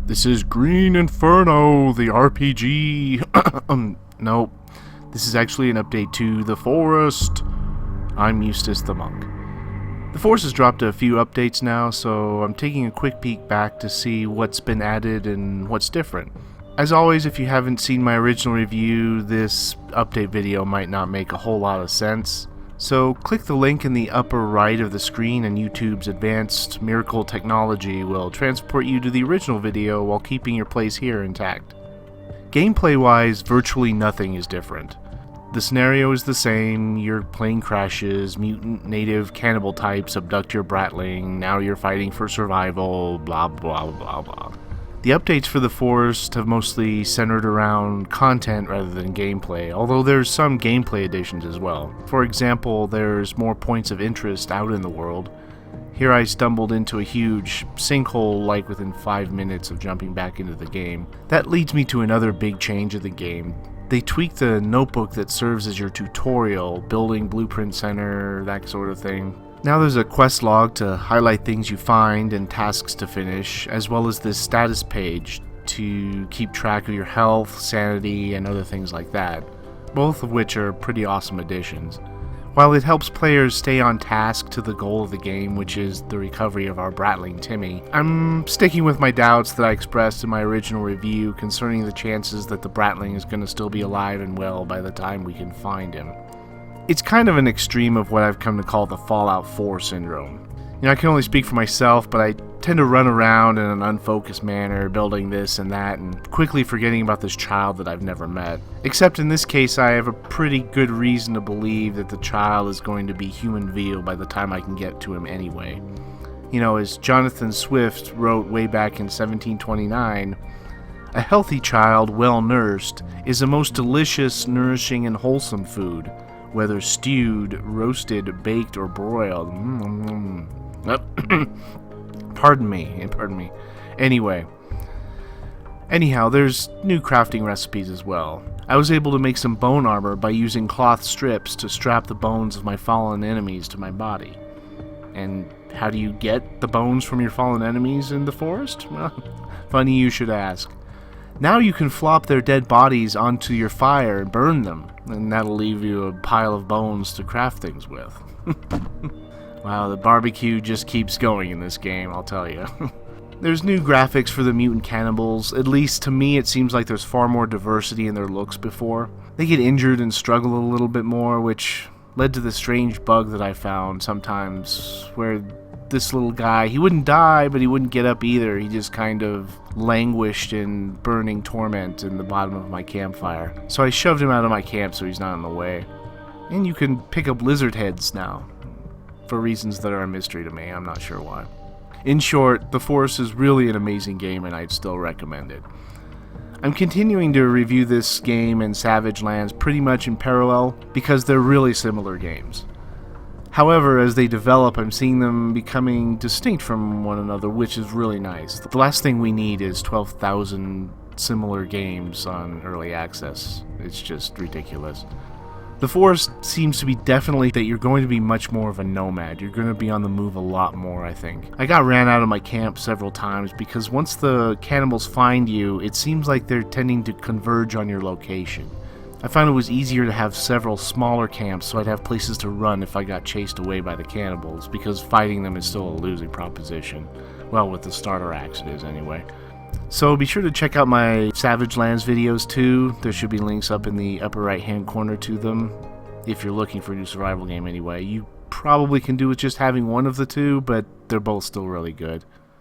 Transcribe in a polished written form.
This is Green Inferno, the RPG. Nope. This is actually an update to The Forest. I'm Eustace the Monk. The Forest has dropped a few updates now, so I'm taking a quick peek back to see what's been added and what's different. As always, if you haven't seen my original review, this update video might not make a whole lot of sense. So click the link in the upper right of the screen and YouTube's advanced miracle technology will transport you to the original video while keeping your place here intact. Gameplay-wise, virtually nothing is different. The scenario is the same, your plane crashes, mutant native cannibal types abduct your bratling, now you're fighting for survival, blah blah blah blah. The updates for The Forest have mostly centered around content rather than gameplay, although there's some gameplay additions as well. For example, there's more points of interest out in the world. Here I stumbled into a huge sinkhole like within 5 minutes of jumping back into the game. That leads me to another big change of the game. They tweaked the notebook that serves as your tutorial, building blueprint center, that sort of thing. Now there's a quest log to highlight things you find and tasks to finish, as well as this status page to keep track of your health, sanity, and other things like that, both of which are pretty awesome additions. While it helps players stay on task to the goal of the game, which is the recovery of our bratling Timmy, I'm sticking with my doubts that I expressed in my original review concerning the chances that the bratling is going to still be alive and well by the time we can find him. It's kind of an extreme of what I've come to call the Fallout 4 syndrome. I can only speak for myself, but I tend to run around in an unfocused manner, building this and that, and quickly forgetting about this child that I've never met. Except in this case, I have a pretty good reason to believe that the child is going to be human veal by the time I can get to him anyway. As Jonathan Swift wrote way back in 1729, "A healthy child, well nursed, is a most delicious, nourishing, and wholesome food, whether stewed, roasted, baked, or broiled." Pardon me. Anyhow, there's new crafting recipes as well. I was able to make some bone armor by using cloth strips to strap the bones of my fallen enemies to my body. And how do you get the bones from your fallen enemies in the forest? Well, funny you should ask. Now you can flop their dead bodies onto your fire and burn them, and that'll leave you a pile of bones to craft things with. Wow, the barbecue just keeps going in this game, I'll tell you. There's new graphics for the mutant cannibals. At least to me it seems like there's far more diversity in their looks before. They get injured and struggle a little bit more, which led to the strange bug that I found sometimes, where this little guy, he wouldn't die, but he wouldn't get up either. He just kind of languished in burning torment in the bottom of my campfire. So I shoved him out of my camp so he's not in the way. And you can pick up lizard heads now, for reasons that are a mystery to me. I'm not sure why. In short, The Forest is really an amazing game and I'd still recommend it. I'm continuing to review this game and Savage Lands pretty much in parallel because they're really similar games. However, as they develop, I'm seeing them becoming distinct from one another, which is really nice. The last thing we need is 12,000 similar games on early access. It's just ridiculous. The Forest seems to be definitely that you're going to be much more of a nomad. You're going to be on the move a lot more, I think. I got ran out of my camp several times because once the cannibals find you, it seems like they're tending to converge on your location. I found it was easier to have several smaller camps so I'd have places to run if I got chased away by the cannibals, because fighting them is still a losing proposition. Well, with the starter axe it is anyway. So be sure to check out my Savage Lands videos too. There should be links up in the upper right hand corner to them. If you're looking for a new survival game anyway. You probably can do with just having one of the two, but they're both still really good.